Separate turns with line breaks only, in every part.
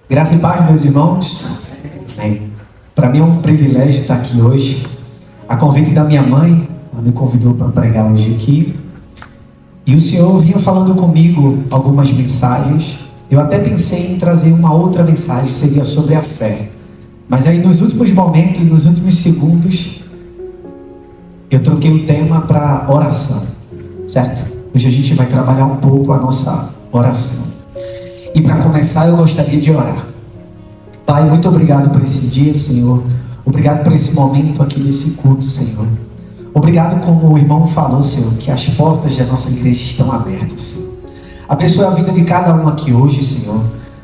Graça e paz, meus irmãos. Para mim é um privilégio estar aqui hoje. A convite da minha mãe, ela me convidou para pregar hoje aqui. E o Senhor vinha falando comigo algumas mensagens. Eu até pensei em trazer uma outra mensagem, seria sobre a fé. Mas aí nos últimos momentos, nos últimos segundos, eu troquei o tema para oração, certo? Hoje a gente vai trabalhar um pouco a nossa oração. E para começar, eu gostaria de orar. Pai, muito obrigado por esse dia, Senhor. Obrigado por esse momento aqui nesse culto, Senhor. Obrigado, como o irmão falou, Senhor, que as portas da nossa igreja estão abertas, Senhor. Abençoe a vida de cada um aqui hoje, Senhor.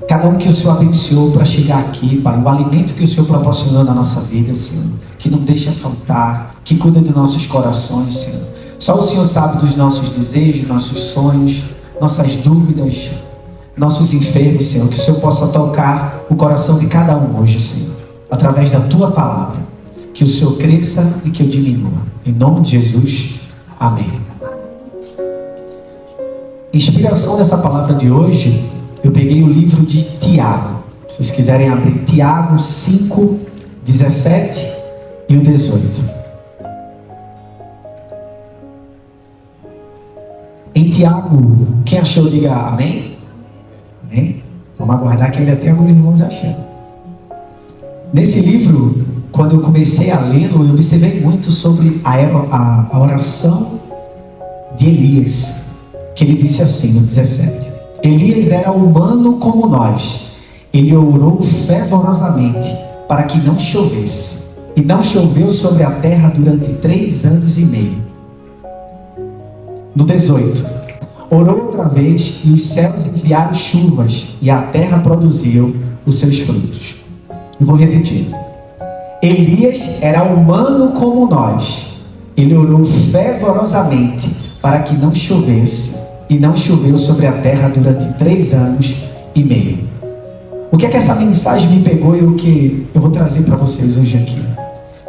Cada um que o Senhor abençoou para chegar aqui, Pai. O alimento que o Senhor proporcionou na nossa vida, Senhor. Que não deixa faltar, que cuida dos nossos corações, Senhor. Só o Senhor sabe dos nossos desejos, nossos sonhos, nossas dúvidas, nossos enfermos, Senhor. Que o Senhor possa tocar o coração de cada um hoje, Senhor, através da Tua palavra. Que o Senhor cresça e que eu diminua. Em nome de Jesus, amém. Inspiração dessa palavra de hoje, eu peguei o livro de Tiago. Se vocês quiserem abrir, Tiago 5, 17 e o 18. Em Tiago, quem achou, diga amém. Amém? Vamos aguardar que ainda tem alguns irmãos achando. Nesse livro, quando eu comecei a lê-lo, eu observei muito sobre a oração de Elias. Que ele disse assim no 17: Elias era humano como nós. Ele orou fervorosamente para que não chovesse. E não choveu sobre a terra durante 3 anos e meio. No 18: orou outra vez e os céus enviaram chuvas e a terra produziu os seus frutos. Eu vou repetir. Elias era humano como nós. Ele orou fervorosamente para que não chovesse. E não choveu sobre a terra durante 3 anos e meio. O que é que essa mensagem me pegou e o que eu vou trazer para vocês hoje aqui?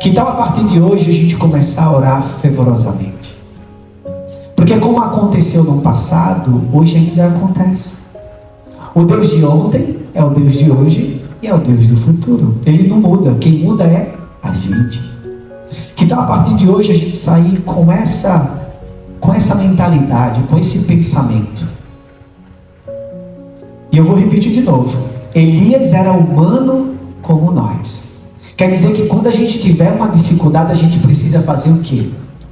Que tal a partir de hoje a gente começar a orar fervorosamente? Porque como aconteceu no passado, hoje ainda acontece. O Deus de ontem é o Deus de hoje e é o Deus do futuro. Ele não muda, quem muda é a gente. Que tal a partir de hoje a gente sair com essa mentalidade, com esse pensamento? E eu vou repetir de novo. Elias era humano como nós. Quer dizer que quando a gente tiver uma dificuldade, a gente precisa fazer o quê?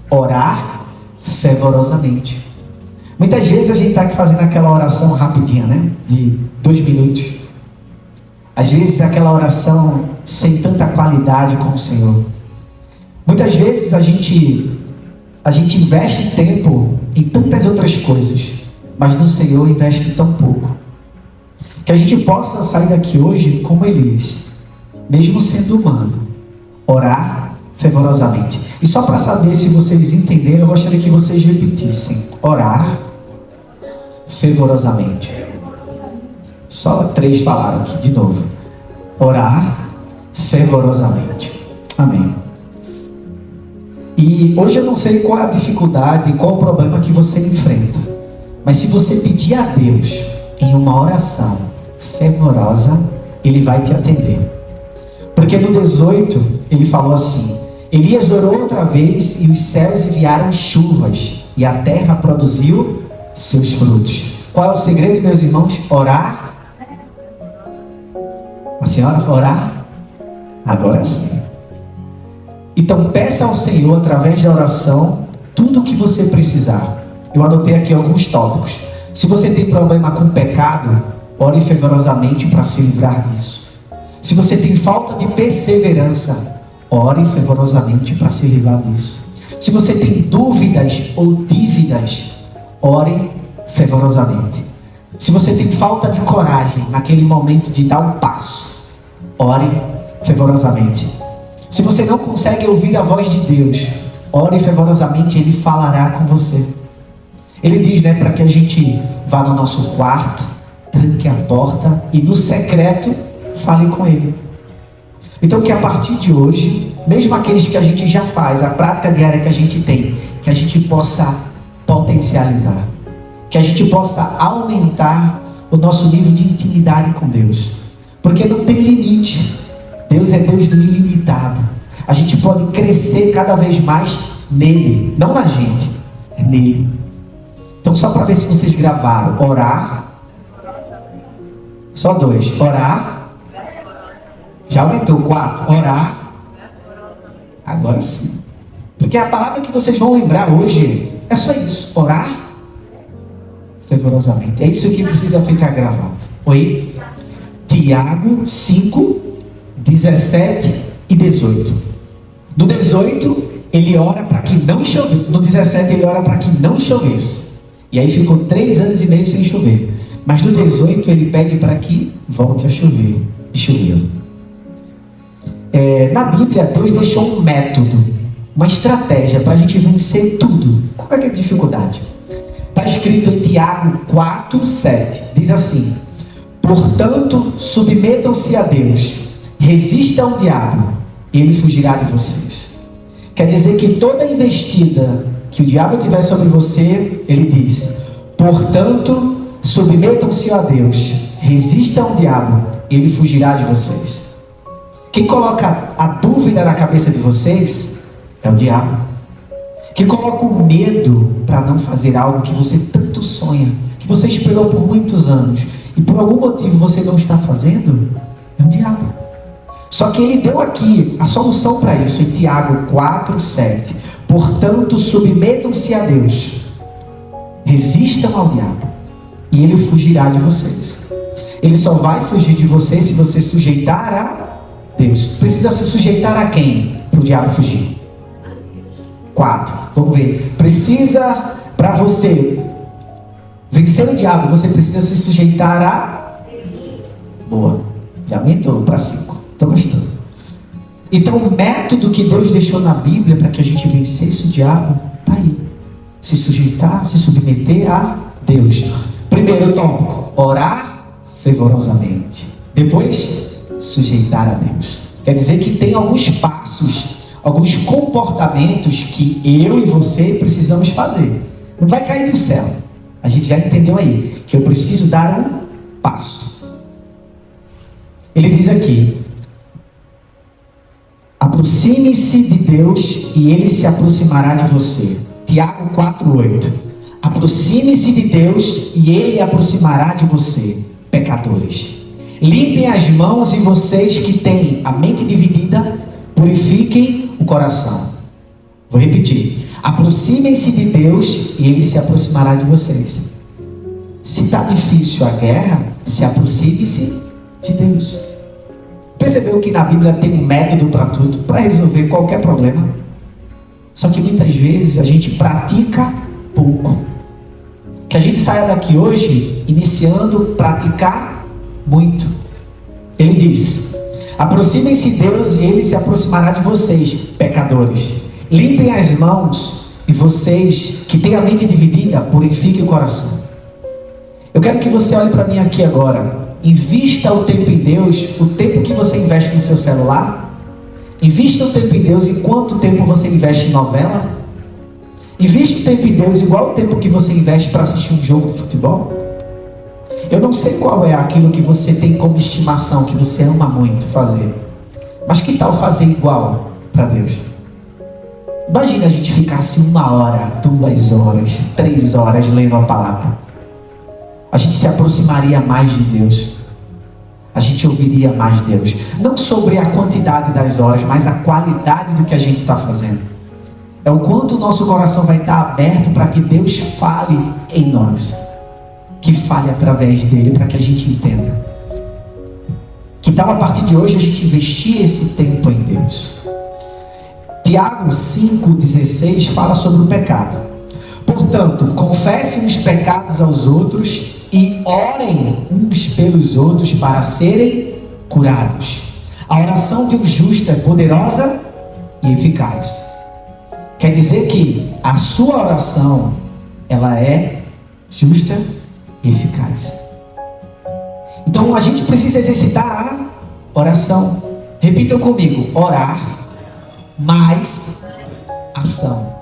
Orar fervorosamente. Muitas vezes a gente está aqui fazendo aquela oração rapidinha, né? De 2 minutos. Às vezes aquela oração sem tanta qualidade com o Senhor. Muitas vezes a gente investe tempo em tantas outras coisas, mas no Senhor investe tão pouco. Que a gente possa sair daqui hoje como Elias, mesmo sendo humano, orar fervorosamente. E só para saber se vocês entenderam, eu gostaria que vocês repetissem: orar fervorosamente. Só 3 falaram aqui, de novo. Orar fervorosamente. Amém. E hoje eu não sei qual é a dificuldade, qual o problema que você enfrenta. Mas se você pedir a Deus em uma oração fervorosa, Ele vai te atender. Porque no 18, ele falou assim: Elias orou outra vez e os céus enviaram chuvas e a terra produziu seus frutos. Qual é o segredo, meus irmãos? Orar. A senhora vai orar? Agora sim. Então peça ao Senhor, através da oração, tudo o que você precisar. Eu anotei aqui alguns tópicos. Se você tem problema com pecado, ore fervorosamente para se livrar disso. Se você tem falta de perseverança, ore fervorosamente para se livrar disso. Se você tem dúvidas ou dívidas, ore fervorosamente. Se você tem falta de coragem naquele momento de dar um passo, ore fervorosamente. Se você não consegue ouvir a voz de Deus, ore fervorosamente, Ele falará com você. Ele diz, né, para que a gente vá no nosso quarto, tranque a porta e no secreto fale com Ele. Então que a partir de hoje, mesmo aqueles que a gente já faz, a prática diária que a gente tem, que a gente possa potencializar, que a gente possa aumentar o nosso nível de intimidade com Deus. Porque não tem limite. Deus é Deus do ilimitado. A gente pode crescer cada vez mais nele, não na gente, é nele. Então, só para ver se vocês gravaram: orar. Só 2. Orar. Já aumentou. 4. Orar. Agora sim. Porque a palavra que vocês vão lembrar hoje é só isso: orar fervorosamente. É isso que precisa ficar gravado. Oi? Tiago 5, 17 e 18. No 18, ele ora para que não chovesse. No 17, ele ora para que não chovesse. E aí ficou 3 anos e meio sem chover. Mas no 18, ele pede para que volte a chover. E choveu. Na Bíblia, Deus deixou um método, uma estratégia para a gente vencer tudo, qualquer dificuldade. Está escrito em Tiago 4, 7. Diz assim: portanto, submetam-se a Deus, resistam ao diabo, e ele fugirá de vocês. Quer dizer que toda investida que o diabo tiver sobre você, ele diz: portanto, submetam-se a Deus, resistam ao diabo, e ele fugirá de vocês. Quem coloca a dúvida na cabeça de vocês é o diabo. Quem coloca o medo para não fazer algo que você tanto sonha, que você esperou por muitos anos, e por algum motivo você não está fazendo, é o diabo. Só que ele deu aqui a solução para isso, em Tiago 4, 7. Portanto, submetam-se a Deus, resistam ao diabo, e ele fugirá de vocês. Ele só vai fugir de você se você sujeitar a Deus. Precisa se sujeitar a quem? Para o diabo fugir. 4. Vamos ver. Precisa, para você vencer o diabo, você precisa se sujeitar a... Boa. Já aumentou para 5. Estou gostando. Então o método que Deus deixou na Bíblia para que a gente vencesse o diabo, está aí. Se sujeitar, se submeter a Deus. Primeiro tópico: orar fervorosamente. Depois, sujeitar a Deus. Quer dizer que tem alguns passos, alguns comportamentos que eu e você precisamos fazer. Não vai cair do céu. A gente já entendeu aí que eu preciso dar um passo. Ele diz aqui: aproxime-se de Deus e ele se aproximará de você. Tiago 4:8. Aproxime-se de Deus e ele aproximará de você, pecadores. Limpem as mãos, e vocês que têm a mente dividida, purifiquem o coração. Vou repetir: aproximem-se de Deus e ele se aproximará de vocês. Se está difícil a guerra, se aproxime-se de Deus. Percebeu que na Bíblia tem um método para tudo, para resolver qualquer problema? Só que muitas vezes a gente pratica pouco. Que a gente saia daqui hoje iniciando praticar muito. Ele diz: aproximem-se de Deus e ele se aproximará de vocês, pecadores. Limpem as mãos, e vocês que têm a mente dividida, purifiquem o coração. Eu quero que você olhe para mim aqui agora. Invista o tempo em Deus, o tempo que você investe no seu celular. Invista o tempo em Deus enquanto tempo você investe em novela. Invista o tempo em Deus igual o tempo que você investe para assistir um jogo de futebol. Eu não sei qual é aquilo que você tem como estimação, que você ama muito fazer. Mas que tal fazer igual para Deus? Imagina a gente ficasse 1 hora, 2 horas, 3 horas lendo a palavra. A gente se aproximaria mais de Deus. A gente ouviria mais Deus. Não sobre a quantidade das horas, mas a qualidade do que a gente está fazendo. É o quanto o nosso coração vai estar aberto para que Deus fale em nós. Que fale através dele, para que a gente entenda. Que tal a partir de hoje a gente investir esse tempo em Deus? Tiago 5,16 fala sobre o pecado. Portanto, confessem os pecados aos outros e orem uns pelos outros para serem curados. A oração de um justo é poderosa e eficaz. Quer dizer que a sua oração, ela é justa e eficaz. Então a gente precisa exercitar a oração. Repitam comigo: orar mais ação.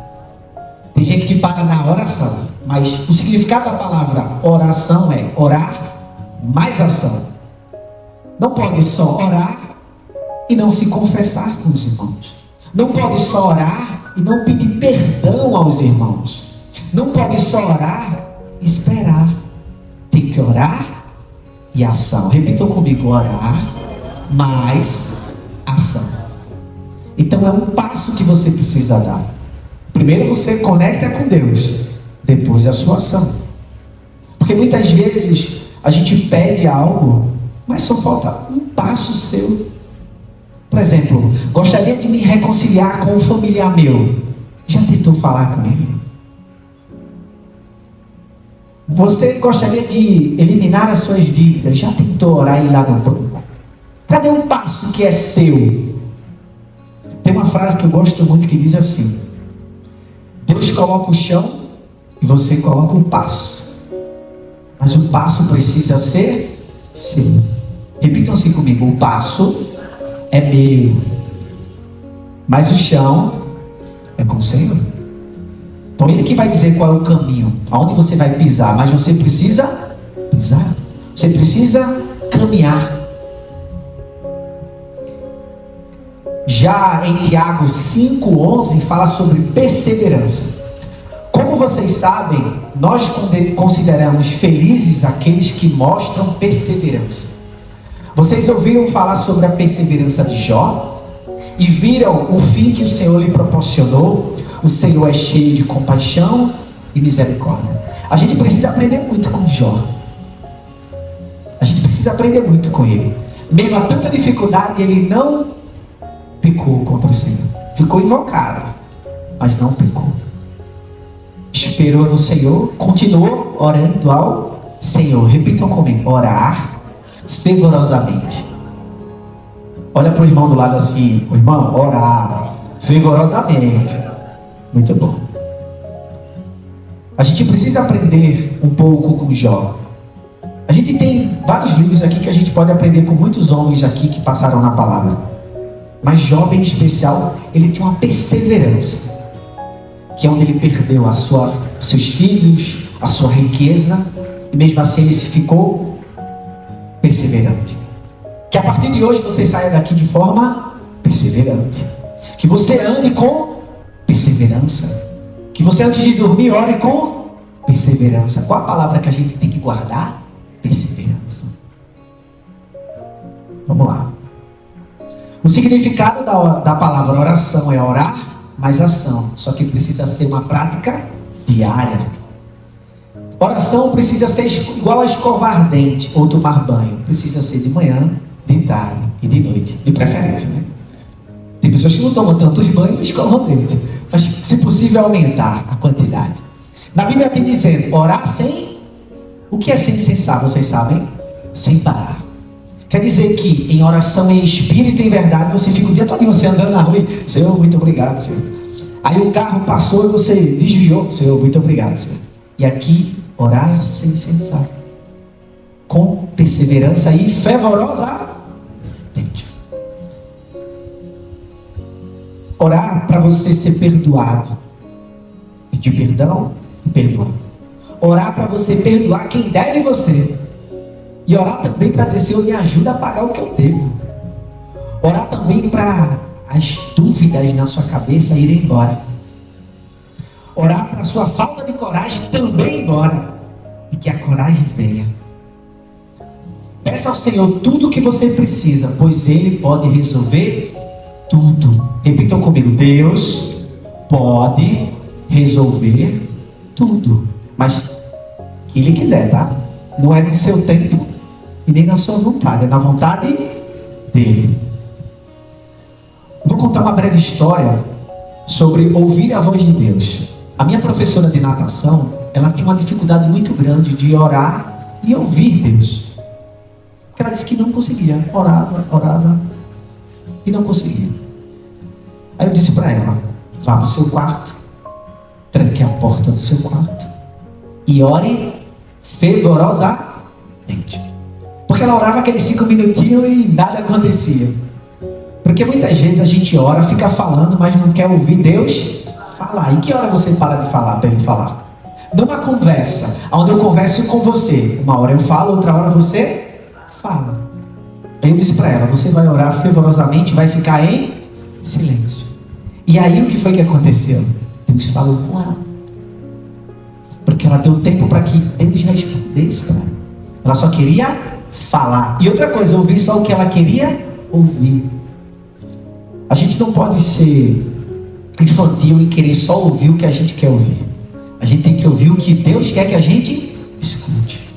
Tem gente que para na oração, mas o significado da palavra oração é orar mais ação. Não pode só orar e não se confessar com os irmãos. Não pode só orar e não pedir perdão aos irmãos. Não pode só orar e esperar. Tem que orar e ação. Repitam comigo: orar mais ação. Então é um passo que você precisa dar. Primeiro você conecta com Deus, depois a sua ação. Porque muitas vezes a gente pede algo, mas só falta um passo seu. Por exemplo, gostaria de me reconciliar com um familiar meu. Já tentou falar com ele? Você gostaria de eliminar as suas dívidas? Já tentou orar e ir lá no banco? Cadê um passo que é seu? Tem uma frase que eu gosto muito que diz assim: Deus coloca o chão e você coloca o passo. Mas o passo precisa ser seu. Repitam assim comigo: o passo é meu, mas o chão é com o Senhor. Então Ele que vai dizer qual é o caminho, aonde você vai pisar, mas você precisa pisar, você precisa caminhar. Já em Tiago 5,11 fala sobre perseverança. Como vocês sabem, nós consideramos felizes aqueles que mostram perseverança. Vocês ouviram falar sobre a perseverança de Jó? E viram o fim que o Senhor lhe proporcionou? O Senhor é cheio de compaixão e misericórdia. A gente precisa aprender muito com Jó. A gente precisa aprender muito com ele. Mesmo a tanta dificuldade, ele não pecou contra o Senhor. Ficou invocado, mas não pecou. Esperou no Senhor, continuou orando ao Senhor. Repitam comigo: orar fervorosamente. Olha para o irmão do lado assim: o irmão, orar fervorosamente. Muito bom. A gente precisa aprender um pouco com Jó. A gente tem vários livros aqui que a gente pode aprender com muitos homens aqui que passaram na palavra. Mas Jó, em especial, ele tinha uma perseverança, que é onde ele perdeu seus filhos, a sua riqueza, e mesmo assim ele ficou perseverante. Que a partir de hoje você saia daqui de forma perseverante. Que você ande com perseverança. Que você, antes de dormir, ore com perseverança. Qual a palavra que a gente tem que guardar? Perseverança. Vamos lá. O significado da palavra oração é orar mais ação. Só que precisa ser uma prática diária. Oração precisa ser igual a escovar dente ou tomar banho. Precisa ser de manhã, de tarde e de noite. De preferência, né? Tem pessoas que não tomam tantos banhos e escovam dente. Mas, se possível, aumentar a quantidade. Na Bíblia tem dizendo, orar sem... O que é sem cessar, vocês sabem? Sem parar. Quer dizer que em oração em espírito e em verdade, você fica o dia todo você andando na rua e, Senhor, muito obrigado, Senhor. Aí o carro passou e você desviou, Senhor, muito obrigado, Senhor. E aqui, orar sem cessar, com perseverança e fervorosamente. Orar para você ser perdoado, pedir perdão e perdoar. Orar para você perdoar quem deve você. E orar também para dizer, Senhor, me ajuda a pagar o que eu devo. Orar também para as dúvidas na sua cabeça irem embora. Orar para a sua falta de coragem também ir embora. E que a coragem venha. Peça ao Senhor tudo o que você precisa, pois Ele pode resolver tudo. Repitam comigo: Deus pode resolver tudo. Mas que Ele quiser, tá? Não é no seu tempo e nem na sua vontade, é na vontade dele. Vou contar uma breve história sobre ouvir a voz de Deus. A minha professora de natação, ela tinha uma dificuldade muito grande de orar e ouvir Deus. Porque ela disse que não conseguia. Orava e não conseguia. Aí eu disse para ela: vá para o seu quarto, tranque a porta do seu quarto e ore fervorosamente. Porque ela orava aqueles 5 minutinhos e nada acontecia. Porque muitas vezes a gente ora, fica falando, mas não quer ouvir Deus falar. E que hora você para de falar para Ele falar? Numa conversa, onde eu converso com você, uma hora eu falo, outra hora você fala. Aí eu disse para ela: você vai orar fervorosamente e vai ficar em silêncio. E aí o que foi que aconteceu? Deus falou com ela, porque ela deu tempo para que Deus respondesse para ela. Ela só queria falar. E outra coisa, ouvir só o que ela queria ouvir. A gente não pode ser infantil e querer só ouvir o que a gente quer ouvir. A gente tem que ouvir o que Deus quer que a gente escute.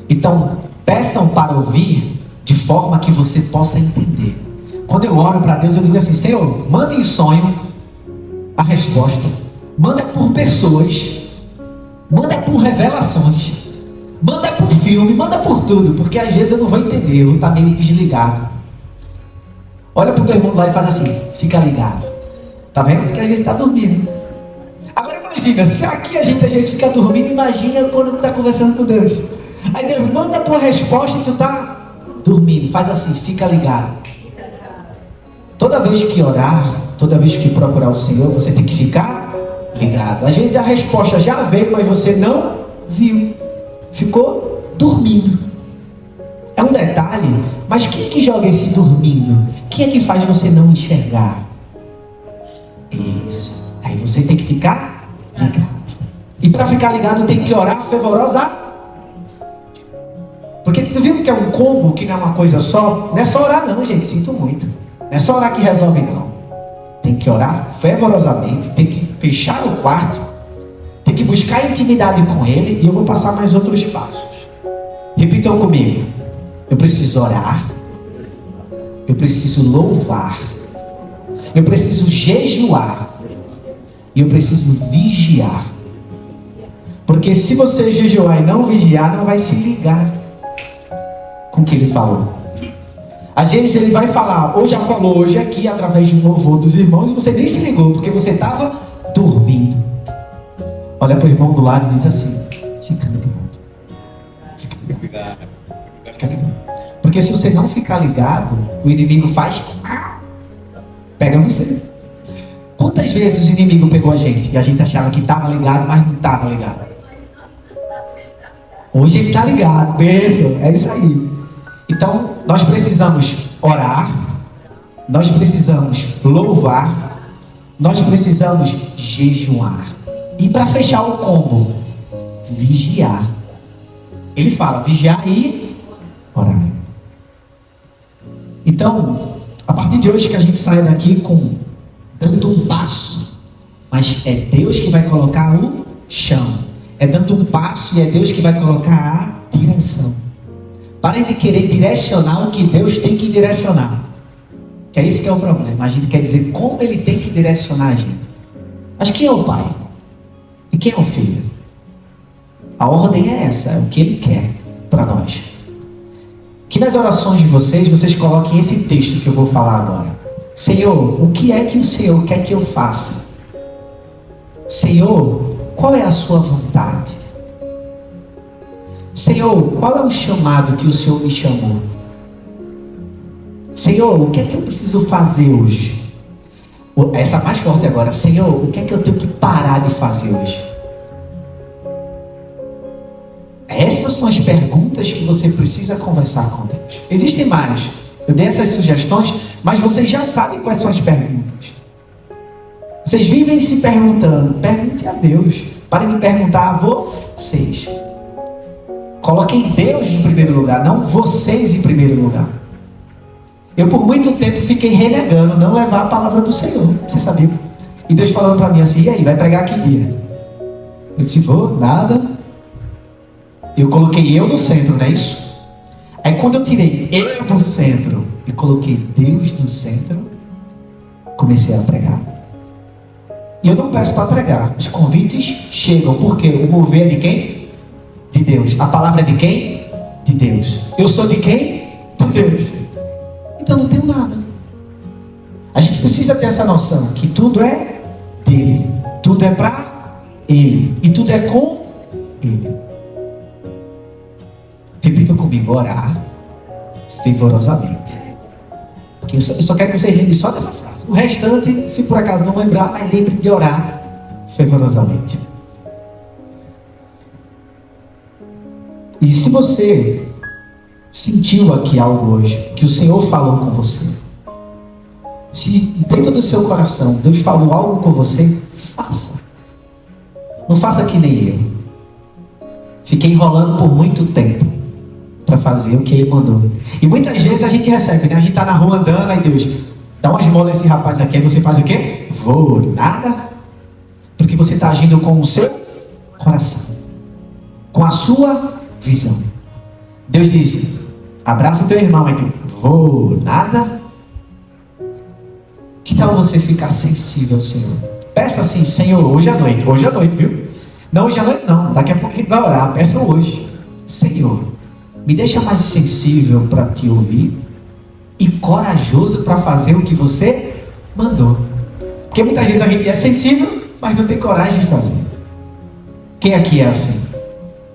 Então, peçam para ouvir de forma que você possa entender. Quando eu oro para Deus, eu digo assim: Senhor, manda em sonho a resposta. Manda por pessoas. Manda por revelações. Manda por filme, manda por tudo. Porque às vezes eu não vou entender, eu vou estar meio desligado. Olha para o teu irmão lá e faz assim: fica ligado. Tá vendo? Porque às vezes está dormindo. Agora imagina, se aqui a gente às vezes fica dormindo, imagina quando tu está conversando com Deus. Aí Deus manda a tua resposta e tu está dormindo. Faz assim: fica ligado. Toda vez que orar, toda vez que procurar o Senhor, você tem que ficar ligado. Às vezes a resposta já veio, mas você não viu. Ficou dormindo. É um detalhe, mas quem é que joga esse dormindo? Quem é que faz você não enxergar? Isso. Aí você tem que ficar ligado. E para ficar ligado tem que orar fervorosa. Porque tu viu que é um combo, que não é uma coisa só? Não é só orar não, gente, sinto muito. Não é só orar que resolve não. Tem que orar fervorosamente, tem que fechar o quarto, tem que buscar intimidade com Ele. E eu vou passar mais outros passos. Repitam comigo: eu preciso orar, eu preciso louvar, eu preciso jejuar e eu preciso vigiar. Porque se você jejuar e não vigiar, não vai se ligar com o que Ele falou. Às vezes Ele vai falar, ou já falou hoje aqui, através de um louvor dos irmãos, e você nem se ligou, porque você estava dormindo. Olha para o irmão do lado e diz assim: fica ligado. Fica ligado. Fica ligado. Porque se você não ficar ligado, o inimigo faz, pega você. Quantas vezes o inimigo pegou a gente e a gente achava que estava ligado, mas não estava ligado? Hoje ele está ligado, bênção, é isso aí. Então, nós precisamos orar, nós precisamos louvar, nós precisamos jejuar. E para fechar o combo, vigiar. Ele fala, vigiar e orar. Então, a partir de hoje que a gente sai daqui dando um passo, mas é Deus que vai colocar o chão. É dando um passo e é Deus que vai colocar a direção. Parem de querer direcionar o que Deus tem que direcionar. Que é isso que é o problema. A gente quer dizer como Ele tem que direcionar a gente. Mas quem é o Pai? E quem é o Filho? A ordem é essa, é o que Ele quer para nós. Que nas orações de vocês coloquem esse texto que eu vou falar agora. Senhor, o que é que o Senhor quer que eu faça? Senhor, qual é a sua vontade? Senhor, qual é o chamado que o Senhor me chamou? Senhor, o que é que eu preciso fazer hoje? Essa mais forte agora. Senhor, o que é que eu tenho que parar de fazer hoje? Essas são as perguntas que você precisa conversar com Deus. Existem mais. Eu dei essas sugestões, mas vocês já sabem quais são as perguntas. Vocês vivem se perguntando. Pergunte a Deus. Parem de perguntar a vocês. Coloquem Deus em primeiro lugar, não vocês em primeiro lugar. Eu por muito tempo fiquei renegando, não levar a palavra do Senhor. Você sabia? E Deus falando para mim assim, e aí, vai pregar que dia? Eu disse, vou, nada. Eu coloquei eu no centro, não é isso? Aí quando eu tirei eu do centro e coloquei Deus no centro, comecei a pregar. E eu não peço para pregar. Os convites chegam, porque o mover é de quem? De Deus. A palavra é de quem? De Deus. Eu sou de quem? De Deus. Então não tenho nada. A gente precisa ter essa noção que tudo é dele, tudo é para Ele e tudo é com Ele. Repita comigo, orar fervorosamente. Eu só quero que vocês lembrem só dessa frase. O restante, se por acaso não lembrar, mas lembre de orar fervorosamente. E se sentiu aqui algo hoje, que o Senhor falou com você, se dentro do seu coração Deus falou algo com você, faça. Não faça que nem eu. Fiquei enrolando por muito tempo para fazer o que Ele mandou. E muitas vezes a gente recebe, né? A gente está na rua andando, aí Deus dá uma esmola a esse rapaz aqui, aí você faz o quê? Vou, nada. Porque você está agindo com o seu coração, com a sua visão. Deus disse, abraça o teu irmão, aí tu, vou, nada. Que tal você ficar sensível ao Senhor? Peça assim, Senhor, hoje à noite, viu? Não, hoje à noite não, daqui a pouco a gente vai orar, peça hoje. Senhor, me deixa mais sensível para te ouvir e corajoso para fazer o que você mandou. Porque muitas vezes a gente é sensível, mas não tem coragem de fazer. Quem aqui é assim?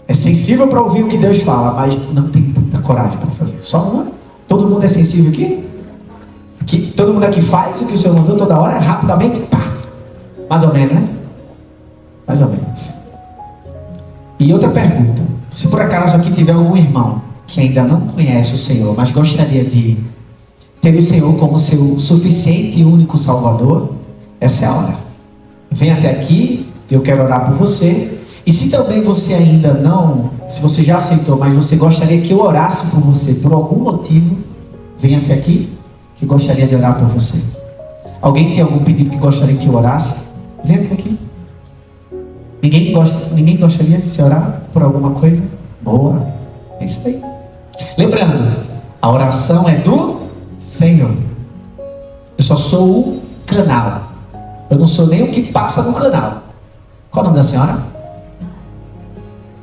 É sensível para ouvir o que Deus fala, mas não tem tanta coragem para fazer. Só uma? Todo mundo é sensível aqui? Todo mundo aqui faz o que o Senhor mandou toda hora, rapidamente, pá. Mais ou menos, né? Mais ou menos. E outra pergunta. Se por acaso aqui tiver algum irmão que ainda não conhece o Senhor, mas gostaria de ter o Senhor como seu suficiente e único Salvador, essa é a hora. Vem até aqui, eu quero orar por você. E se também você ainda não, se você já aceitou, mas você gostaria que eu orasse por você por algum motivo, vem até aqui, que gostaria de orar por você. Alguém tem algum pedido que gostaria que eu orasse? Vem até aqui. Ninguém gostaria de se orar por alguma coisa? Boa, é isso aí. Lembrando, a oração é do Senhor. Eu só sou o canal. Eu não sou nem o que passa no canal. Qual o nome da senhora?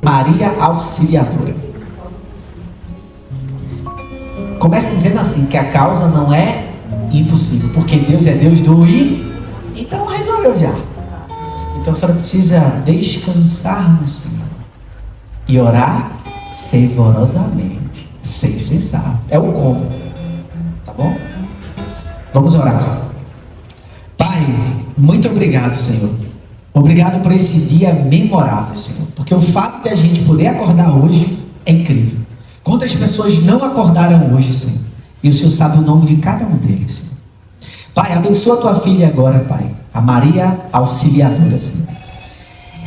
Maria Auxiliadora. Começa dizendo assim, que a causa não é impossível, porque Deus é Deus do então resolveu já. Então a senhora precisa descansar no Senhor e orar fervorosamente, sem cessar. É o como, tá bom? Vamos orar. Pai, muito obrigado, Senhor. Obrigado por esse dia memorável, Senhor. Porque o fato de a gente poder acordar hoje é incrível. Quantas pessoas não acordaram hoje, Senhor? E o Senhor sabe o nome de cada um deles, Senhor. Pai, abençoa a tua filha agora, Pai. A Maria Auxiliadora, Senhor.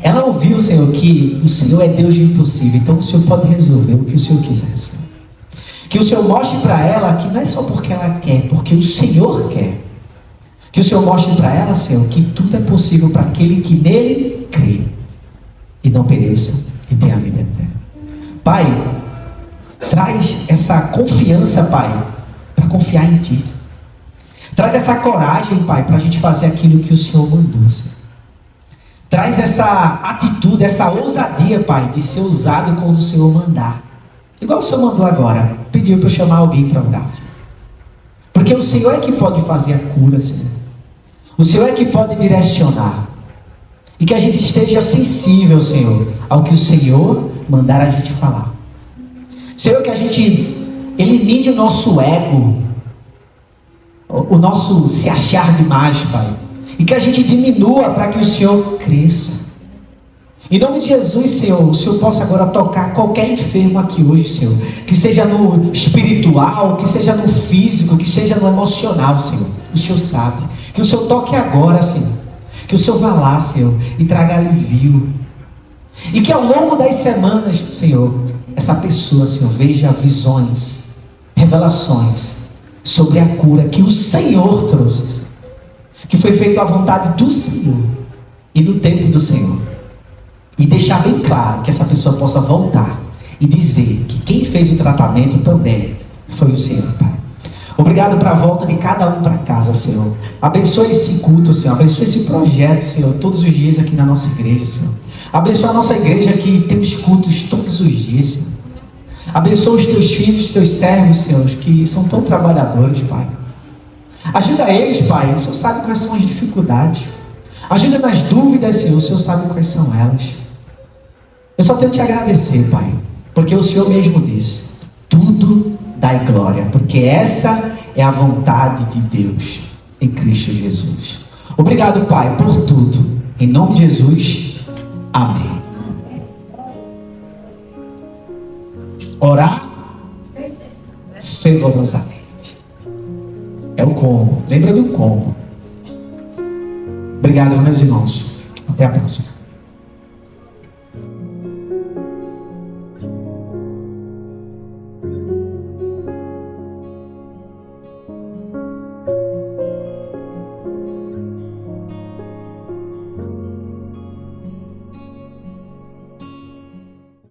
Ela ouviu, Senhor, que o Senhor é Deus de impossível. Então o Senhor pode resolver o que o Senhor quiser, Senhor. Que o Senhor mostre para ela que não é só porque ela quer, porque o Senhor quer. Que o Senhor mostre para ela, Senhor, que tudo é possível para aquele que nele crê e não pereça e tenha a vida eterna. Pai, traz essa confiança, Pai, para confiar em Ti. Traz essa coragem, Pai, para a gente fazer aquilo que o Senhor mandou, Senhor. Traz essa atitude, essa ousadia, Pai, de ser ousado quando o Senhor mandar. Igual o Senhor mandou agora, pediu para eu chamar alguém para orar, Senhor. Porque o Senhor é que pode fazer a cura, Senhor. O Senhor é que pode direcionar. E que a gente esteja sensível, Senhor, ao que o Senhor mandar a gente falar. Senhor, que a gente elimine o nosso ego, o nosso se achar demais, Pai. E que a gente diminua para que o Senhor cresça. Em nome de Jesus, Senhor, o Senhor possa agora tocar qualquer enfermo aqui hoje, Senhor. Que seja no espiritual, que seja no físico, que seja no emocional, Senhor. O Senhor sabe. Que o Senhor toque agora, Senhor. Que o Senhor vá lá, Senhor, e traga alívio. E que ao longo das semanas, Senhor, essa pessoa, Senhor, veja visões, revelações sobre a cura que o Senhor trouxe, Senhor. Que foi feito à vontade do Senhor e no tempo do Senhor. E deixar bem claro que essa pessoa possa voltar e dizer que quem fez o tratamento também foi o Senhor, Pai. Obrigado para a volta de cada um para casa, Senhor. Abençoe esse culto, Senhor. Abençoe esse projeto, Senhor, todos os dias aqui na nossa igreja, Senhor. Abençoe a nossa igreja que tem os cultos todos os dias, Senhor. Abençoe os teus filhos, os teus servos, Senhor, que são tão trabalhadores, Pai. Ajuda eles, Pai. O Senhor sabe quais são as dificuldades. Ajuda nas dúvidas, Senhor. O Senhor sabe quais são elas. Eu só tenho que te agradecer, Pai, porque o Senhor mesmo disse, tudo dai glória, porque essa é a vontade de Deus em Cristo Jesus. Obrigado, Pai, por tudo. Em nome de Jesus, amém. Orar sem cessar. fervorosamente. É o como. Lembra do como. Obrigado, meus irmãos. Até a próxima.